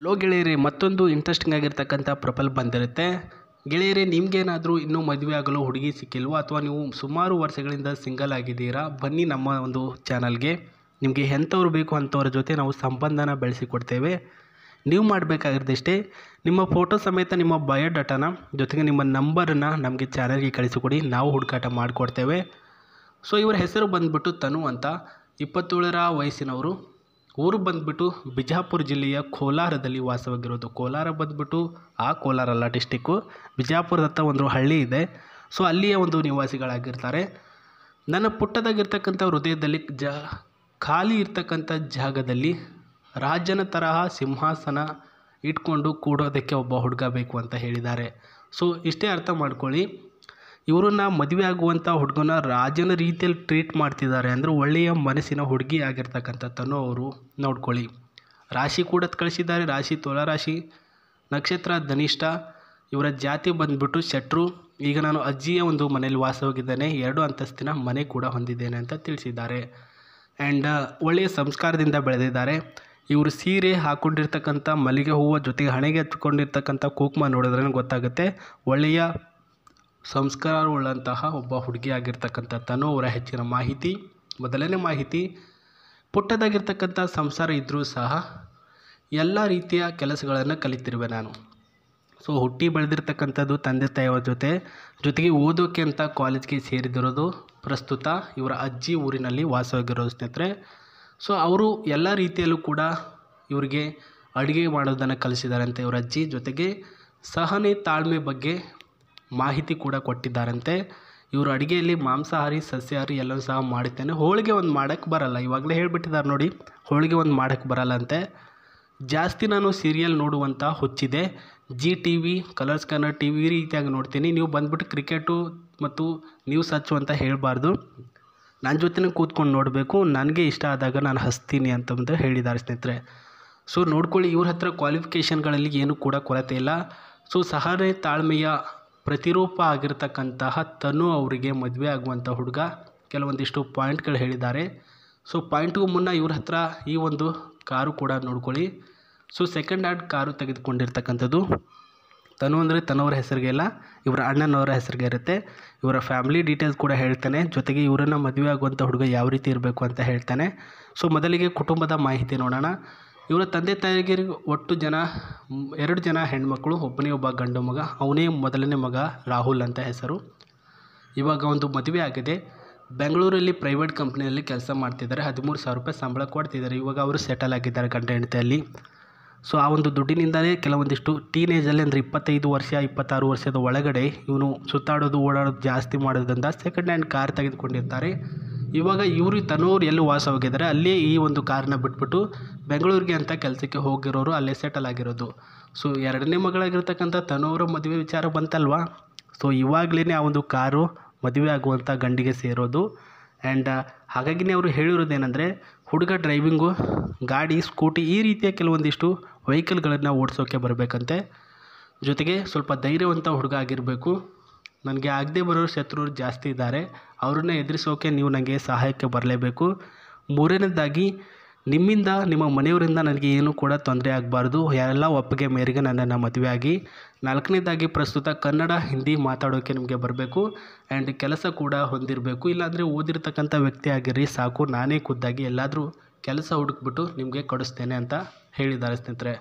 Low ಗೆಳೆಯರೇ, ಮತ್ತೊಂದು interesting ಆಗಿರ್ತಕ್ಕಂಥ ಪ್ರೊಫೈಲ್ ಬಂದಿರುತ್ತೆ. ಗೆಳೆಯರೇ, ನಿಮಗೇನಾದರೂ ಇನ್ನೂ ಮದುವೆ ಆಗಲು ಹುಡುಗಿ ಸಿಕ್ಕಿಲ್ವೋ ಅಥವಾ ನೀವು ಸುಮಾರು ವರ್ಷಗಳಿಂದ ಸಿಂಗಲ್ ಆಗಿದ್ದೀರಾ, ಬನ್ನಿ ನಮ್ಮ ಒಂದು ಚಾನಲ್ಗೆ. ನಿಮಗೆ ಎಂಥವ್ರು ಬೇಕು ಅಂಥವ್ರ ಜೊತೆ ನಾವು ಸಂಬಂಧನ ಬೆಳೆಸಿಕೊಡ್ತೇವೆ. ನೀವು ಮಾಡಬೇಕಾಗಿರೋದಿಷ್ಟೇ, ನಿಮ್ಮ ಫೋಟೋ ಸಮೇತ ನಿಮ್ಮ ಬಯೋಡಾಟಾನ ಜೊತೆಗೆ ನಿಮ್ಮ ನಂಬರನ್ನು ನಮಗೆ ಚಾನಲ್ಗೆ ಕಳಿಸಿಕೊಡಿ, ನಾವು ಹುಡುಕಾಟ ಮಾಡಿಕೊಡ್ತೇವೆ. ಸೊ ಇವರ ಹೆಸರು ಬಂದುಬಿಟ್ಟು ತನು ಅಂತ, 27ರ ವಯಸ್ಸಿನವರು. ಊರು ಬಂದುಬಿಟ್ಟು ಬಿಜಾಪುರ ಜಿಲ್ಲೆಯ ಕೋಲಾರದಲ್ಲಿ ವಾಸವಾಗಿರೋದು. ಕೋಲಾರ ಬಂದುಬಿಟ್ಟು ಕೋಲಾರ ಅಲ್ಲ ಡಿಸ್ಟಿಕ್ಕು, ಬಿಜಾಪುರದ ಒಂದು ಹಳ್ಳಿ ಇದೆ. ಸೊ ಅಲ್ಲಿಯ ಒಂದು ನಿವಾಸಿಗಳಾಗಿರ್ತಾರೆ. ನನ್ನ ಪುಟ್ಟದಾಗಿರ್ತಕ್ಕಂಥ ಹೃದಯದಲ್ಲಿ ಖಾಲಿ ಇರ್ತಕ್ಕಂಥ ಜಾಗದಲ್ಲಿ ರಾಜನ ತರಹ ಸಿಂಹಾಸನ ಇಟ್ಕೊಂಡು ಕೂಡೋದಕ್ಕೆ ಒಬ್ಬ ಹುಡುಗ ಬೇಕು ಅಂತ ಹೇಳಿದ್ದಾರೆ. ಸೊ ಇಷ್ಟೇ ಅರ್ಥ ಮಾಡ್ಕೊಳ್ಳಿ, ಇವರನ್ನ ಮದುವೆ ಆಗುವಂಥ ಹುಡುಗನ ರಾಜನ ರೀತಿಯಲ್ಲಿ ಟ್ರೀಟ್ ಮಾಡ್ತಿದ್ದಾರೆ. ಅಂದರೆ ಒಳ್ಳೆಯ ಮನಸ್ಸಿನ ಹುಡುಗಿ ಆಗಿರ್ತಕ್ಕಂಥ ತನು ಅವರು ನೋಡ್ಕೊಳ್ಳಿ. ರಾಶಿ ಕೂಡ ಕಳಿಸಿದ್ದಾರೆ. ರಾಶಿ ತುಲಾ ರಾಶಿ, ನಕ್ಷತ್ರ ಧನಿಷ್ಠ, ಇವರ ಜಾತಿ ಬಂದುಬಿಟ್ಟು ಶೆಟ್ರು. ಈಗ ನಾನು ಅಜ್ಜಿಯ ಒಂದು ಮನೇಲಿ ವಾಸವಾಗಿದ್ದೇನೆ, 2 ಅಂತಸ್ತಿನ ಮನೆ ಕೂಡ ಹೊಂದಿದ್ದೇನೆ ಅಂತ ತಿಳಿಸಿದ್ದಾರೆ. ಆ್ಯಂಡ್ ಒಳ್ಳೆಯ ಸಂಸ್ಕಾರದಿಂದ ಬೆಳೆದಿದ್ದಾರೆ. ಇವರು ಸೀರೆ ಹಾಕ್ಕೊಂಡಿರ್ತಕ್ಕಂಥ ಮಲ್ಲಿಗೆ ಹೂವು ಜೊತೆಗೆ ಹಣೆಗೆ ಹಚ್ಕೊಂಡಿರ್ತಕ್ಕಂಥ ಕುಂಕುಮ ನೋಡಿದ್ರೆ ಗೊತ್ತಾಗುತ್ತೆ ಒಳ್ಳೆಯ ಸಂಸ್ಕಾರವುಳ್ಳಂತಹ ಒಬ್ಬ ಹುಡುಗಿ ಆಗಿರ್ತಕ್ಕಂಥ ತನು ಅವರ ಹೆಚ್ಚಿನ ಮಾಹಿತಿ. ಮೊದಲನೇ ಮಾಹಿತಿ, ಪುಟ್ಟದಾಗಿರ್ತಕ್ಕಂಥ ಸಂಸಾರ ಇದ್ದರೂ ಸಹ ಎಲ್ಲ ರೀತಿಯ ಕೆಲಸಗಳನ್ನು ಕಲಿತಿರುವೆ ನಾನು. ಸೊ ಹುಟ್ಟಿ ಬೆಳೆದಿರ್ತಕ್ಕಂಥದ್ದು ತಂದೆ ತಾಯಿಯವ್ರ ಜೊತೆಗೆ ಓದೋಕ್ಕೆ ಅಂತ ಕಾಲೇಜ್ಗೆ ಸೇರಿದಿರೋದು. ಪ್ರಸ್ತುತ ಇವರ ಅಜ್ಜಿ ಊರಿನಲ್ಲಿ ವಾಸವಾಗಿರೋದು ಸ್ನೇಹಿತರೆ. ಸೊ ಅವರು ಎಲ್ಲ ರೀತಿಯಲ್ಲೂ ಕೂಡ ಇವರಿಗೆ ಅಡುಗೆ ಮಾಡೋದನ್ನು ಕಲಿಸಿದಾರಂತೆ ಇವರ ಅಜ್ಜಿ. ಜೊತೆಗೆ ಸಹನೆ ತಾಳ್ಮೆ ಬಗ್ಗೆ ಮಾಹಿತಿ ಕೂಡ ಕೊಟ್ಟಿದ್ದಾರಂತೆ. ಇವರು ಅಡುಗೆಯಲ್ಲಿ ಮಾಂಸಾಹಾರಿ ಸಸ್ಯಾಹಾರಿ ಎಲ್ಲವೂ ಸಹ ಮಾಡುತ್ತೇನೆ. ಹೋಳಿಗೆ ಒಂದು ಮಾಡೋಕ್ಕೆ ಬರಲ್ಲ, ಇವಾಗಲೇ ಹೇಳಿಬಿಟ್ಟಿದ್ದಾರೆ ನೋಡಿ, ಹೋಳಿಗೆ ಒಂದು ಮಾಡೋಕ್ಕೆ ಬರಲ್ಲ ಅಂತೆ. ಜಾಸ್ತಿ ನಾನು ಸೀರಿಯಲ್ ನೋಡುವಂಥ ಹುಚ್ಚಿದೆ. GTV, ಕಲರ್ಸ್ ಕನ್ನಡ TV ಈ ರೀತಿಯಾಗಿ ನೋಡ್ತೀನಿ. ನೀವು ಬಂದುಬಿಟ್ಟು ಕ್ರಿಕೆಟು ಮತ್ತು ನ್ಯೂಸ್ ಹಚ್ಚು ಅಂತ ಹೇಳಬಾರ್ದು, ನನ್ನ ಜೊತೆನೇ ಕೂತ್ಕೊಂಡು ನೋಡಬೇಕು. ನನಗೆ ಇಷ್ಟ ಆದಾಗ ನಾನು ಹಚ್ತೀನಿ ಅಂತಂದು ಹೇಳಿದ್ದಾರೆ ಸ್ನೇಹಿತರೆ. ಸೊ ನೋಡ್ಕೊಳ್ಳಿ, ಇವ್ರ ಹತ್ರ ಕ್ವಾಲಿಫಿಕೇಷನ್ಗಳಲ್ಲಿ ಏನೂ ಕೂಡ ಕೊರತೆ ಇಲ್ಲ. ಸೊ ಸಹನೆ ತಾಳ್ಮೆಯ ಪ್ರತಿರೂಪ ಆಗಿರ್ತಕ್ಕಂತಹ ತನು ಅವರಿಗೆ ಮದುವೆ ಆಗುವಂಥ ಹುಡುಗ ಕೆಲವೊಂದಿಷ್ಟು ಪಾಯಿಂಟ್ಗಳು ಹೇಳಿದ್ದಾರೆ. ಸೊ ಪಾಯಿಂಟ್ಗೂ ಮುನ್ನ ಇವ್ರ ಹತ್ರ ಈ ಒಂದು ಕಾರು ಕೂಡ ನೋಡ್ಕೊಳ್ಳಿ. ಸೊ ಸೆಕೆಂಡ್ ಹ್ಯಾಂಡ್ ಕಾರು ತೆಗೆದುಕೊಂಡಿರ್ತಕ್ಕಂಥದ್ದು. ತನು ಅಂದರೆ ತನ್ನವರ ಹೆಸರಿಗೆ ಇಲ್ಲ, ಇವರ ಅಣ್ಣನವರ ಹೆಸರಿಗೆ ಇರುತ್ತೆ. ಇವರ ಫ್ಯಾಮಿಲಿ ಡೀಟೇಲ್ಸ್ ಕೂಡ ಹೇಳ್ತಾನೆ. ಜೊತೆಗೆ ಇವರನ್ನು ಮದುವೆ ಆಗುವಂಥ ಹುಡುಗ ಯಾವ ರೀತಿ ಇರಬೇಕು ಅಂತ ಹೇಳ್ತಾನೆ. ಸೊ ಮೊದಲಿಗೆ ಕುಟುಂಬದ ಮಾಹಿತಿ ನೋಡೋಣ. ಇವರ ತಂದೆ ತಾಯಿಗೆ ಒಟ್ಟು 2 ಜನ ಹೆಣ್ಮಕ್ಳು, ಒಬ್ಬ ಗಂಡು ಮಗ. ಅವನೇ ಮೊದಲನೇ ಮಗ ರಾಹುಲ್ ಅಂತ ಹೆಸರು. ಇವಾಗ ಒಂದು ಮದುವೆ ಆಗಿದೆ. ಬೆಂಗಳೂರಲ್ಲಿ ಪ್ರೈವೇಟ್ ಕಂಪ್ನಿಯಲ್ಲಿ ಕೆಲಸ ಮಾಡ್ತಿದ್ದಾರೆ. 13,000 ರೂಪಾಯಿ ಸಂಬಳ ಕೊಡ್ತಿದ್ದಾರೆ. ಇವಾಗ ಅವರು ಸೆಟಲ್ ಆಗಿದ್ದಾರೆ ಗಂಡ ಹೆಂಡತಿಯಲ್ಲಿ. ಸೊ ಆ ಒಂದು ದುಡ್ಡಿನಿಂದಲೇ ಕೆಲವೊಂದಿಷ್ಟು ಟೀನೇಜಲ್ಲಿ ಅಂದರೆ 25 ವರ್ಷ 26 ವರ್ಷದ ಒಳಗಡೆ ಇವನು ಸುತ್ತಾಡೋದು ಓಡಾಡೋದು ಜಾಸ್ತಿ ಮಾಡೋದ್ರಿಂದ ಸೆಕೆಂಡ್ ಹ್ಯಾಂಡ್ ಕಾರ್ ತೆಗೆದುಕೊಂಡಿರ್ತಾರೆ. ಇವಾಗ ಇವರು ತನ್ನೋರು ಎಲ್ಲಿ ವಾಸವಾಗಿದ್ದಾರೆ ಅಲ್ಲೇ ಈ ಒಂದು ಕಾರನ್ನ ಬಿಟ್ಬಿಟ್ಟು ಬೆಂಗಳೂರಿಗೆ ಅಂತ ಕೆಲಸಕ್ಕೆ ಹೋಗಿರೋರು ಅಲ್ಲೇ ಸೆಟಲ್ ಆಗಿರೋದು. ಸೊ 2ನೇ ಮಗಳಾಗಿರ್ತಕ್ಕಂಥ ತನ್ನೋರ ಮದುವೆ ವಿಚಾರ ಬಂತಲ್ವಾ. ಸೊ ಇವಾಗಲೇ ಆ ಒಂದು ಕಾರು ಮದುವೆ ಆಗುವಂಥ ಗಂಡಿಗೆ ಸೇರೋದು. ಆ್ಯಂಡ್ ಹಾಗಾಗಿನೇ ಅವರು ಹೇಳಿರೋದೇನೆಂದರೆ, ಹುಡುಗ ಡ್ರೈವಿಂಗು, ಗಾಡಿ, ಸ್ಕೂಟಿ ಈ ರೀತಿಯ ಕೆಲವೊಂದಿಷ್ಟು ವೆಹಿಕಲ್ಗಳನ್ನು ಓಡಿಸೋಕ್ಕೆ ಬರಬೇಕಂತೆ. ಜೊತೆಗೆ ಸ್ವಲ್ಪ ಧೈರ್ಯವಂತ ಹುಡುಗ ಆಗಿರಬೇಕು. ನನಗೆ ಆಗದೆ ಬರೋ ಶತ್ರುರು ಜಾಸ್ತಿ ಇದ್ದಾರೆ, ಅವ್ರನ್ನ ಎದುರಿಸೋಕೆ ನೀವು ನನಗೆ ಸಹಾಯಕ್ಕೆ ಬರಲೇಬೇಕು. 3ನೇದಾಗಿ, ನಿಮ್ಮಿಂದ ನಿಮ್ಮ ಮನೆಯವರಿಂದ ನನಗೆ ಏನೂ ಕೂಡ ತೊಂದರೆ ಆಗಬಾರ್ದು, ಎಲ್ಲ ಒಪ್ಪಿಗೆ ಮೇರೆಗೆ ನನ್ನನ್ನು ಮದುವೆ ಆಗಿ. 4ನೇದಾಗಿ, ಪ್ರಸ್ತುತ ಕನ್ನಡ ಹಿಂದಿ ಮಾತಾಡೋಕ್ಕೆ ನಿಮಗೆ ಬರಬೇಕು. ಆ್ಯಂಡ್ ಕೆಲಸ ಕೂಡ ಹೊಂದಿರಬೇಕು. ಇಲ್ಲಾಂದರೆ ಓದಿರ್ತಕ್ಕಂಥ ವ್ಯಕ್ತಿ ಆಗಿರ್ರಿ ಸಾಕು, ನಾನೇ ಖುದ್ದಾಗಿ ಎಲ್ಲಾದರೂ ಕೆಲಸ ಹುಡುಕ್ಬಿಟ್ಟು ನಿಮಗೆ ಕೊಡಿಸ್ತೇನೆ ಅಂತ ಹೇಳಿದ್ದಾರೆ ಸ್ನೇಹಿತರೆ.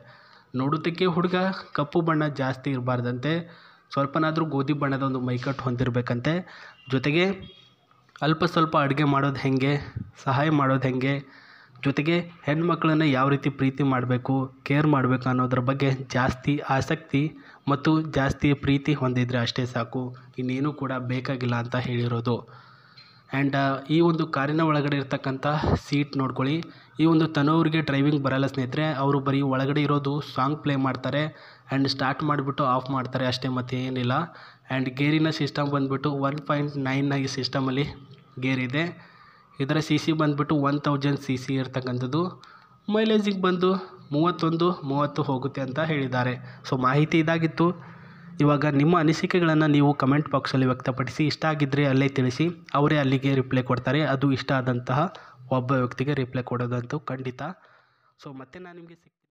ನೋಡೋದಕ್ಕೆ ಹುಡುಗ ಕಪ್ಪು ಬಣ್ಣ ಜಾಸ್ತಿ ಇರಬಾರ್ದಂತೆ, ಸ್ವಲ್ಪನಾದರೂ ಗೋಧಿ ಬಣ್ಣದ ಒಂದು ಮೈಕಟ್ಟು ಹೊಂದಿರಬೇಕಂತೆ. ಜೊತೆಗೆ ಅಲ್ಪ ಸ್ವಲ್ಪ ಅಡುಗೆ ಮಾಡೋದು ಹೇಗೆ, ಸಹಾಯ ಮಾಡೋದು ಹೇಗೆ, ಜೊತೆಗೆ ಹೆಣ್ಮಕ್ಳನ್ನು ಯಾವ ರೀತಿ ಪ್ರೀತಿ ಮಾಡಬೇಕು, ಕೇರ್ ಮಾಡಬೇಕು ಅನ್ನೋದ್ರ ಬಗ್ಗೆ ಜಾಸ್ತಿ ಆಸಕ್ತಿ ಮತ್ತು ಜಾಸ್ತಿ ಪ್ರೀತಿ ಹೊಂದಿದರೆ ಅಷ್ಟೇ ಸಾಕು, ಇನ್ನೇನು ಕೂಡ ಬೇಕಾಗಿಲ್ಲ ಅಂತ ಹೇಳಿರೋದು. ಆ್ಯಂಡ್ ಈ ಒಂದು ಕಾರಿನ ಒಳಗಡೆ ಇರ್ತಕ್ಕಂಥ ಸೀಟ್ ನೋಡ್ಕೊಳ್ಳಿ. ಈ ಒಂದು ತನೋರಿಗೆ ಡ್ರೈವಿಂಗ್ ಬರಲ್ಲ ಸ್ನೇಹಿತರೆ. ಅವರು ಬರೀ ಒಳಗಡೆ ಇರೋದು ಸಾಂಗ್ ಪ್ಲೇ ಮಾಡ್ತಾರೆ ಆ್ಯಂಡ್ ಸ್ಟಾರ್ಟ್ ಮಾಡಿಬಿಟ್ಟು ಆಫ್ ಮಾಡ್ತಾರೆ ಅಷ್ಟೇ, ಮತ್ತು ಏನಿಲ್ಲ. ಆ್ಯಂಡ್ ಗೇರಿನ ಸಿಸ್ಟಮ್ ಬಂದುಬಿಟ್ಟು 1.9 ಸಿಸ್ಟಮಲ್ಲಿ ಗೇರಿದೆ. ಇದರ CC ಬಂದುಬಿಟ್ಟು 1000 CC ಇರ್ತಕ್ಕಂಥದ್ದು. ಮೈಲೇಜಿಗೆ ಬಂದು 31-30 ಹೋಗುತ್ತೆ ಅಂತ ಹೇಳಿದ್ದಾರೆ. ಸೊ ಮಾಹಿತಿ ಇದಾಗಿತ್ತು. ಇವಾಗ ನಿಮ್ಮ ಅನಿಸಿಕೆಗಳನ್ನು ನೀವು ಕಮೆಂಟ್ ಬಾಕ್ಸಲ್ಲಿ ವ್ಯಕ್ತಪಡಿಸಿ. ಇಷ್ಟ ಆಗಿದ್ದರೆ ಅಲ್ಲೇ ತಿಳಿಸಿ, ಅವರೇ ಅಲ್ಲಿಗೆ ರಿಪ್ಲೈ ಕೊಡ್ತಾರೆ. ಅದು ಇಷ್ಟ ಆದಂತಹ ಒಬ್ಬ ವ್ಯಕ್ತಿಗೆ ರಿಪ್ಲೈ ಕೊಡೋದಂತೂ ಖಂಡಿತ. ಸೊ ಮತ್ತೆ ನಾನು ನಿಮಗೆ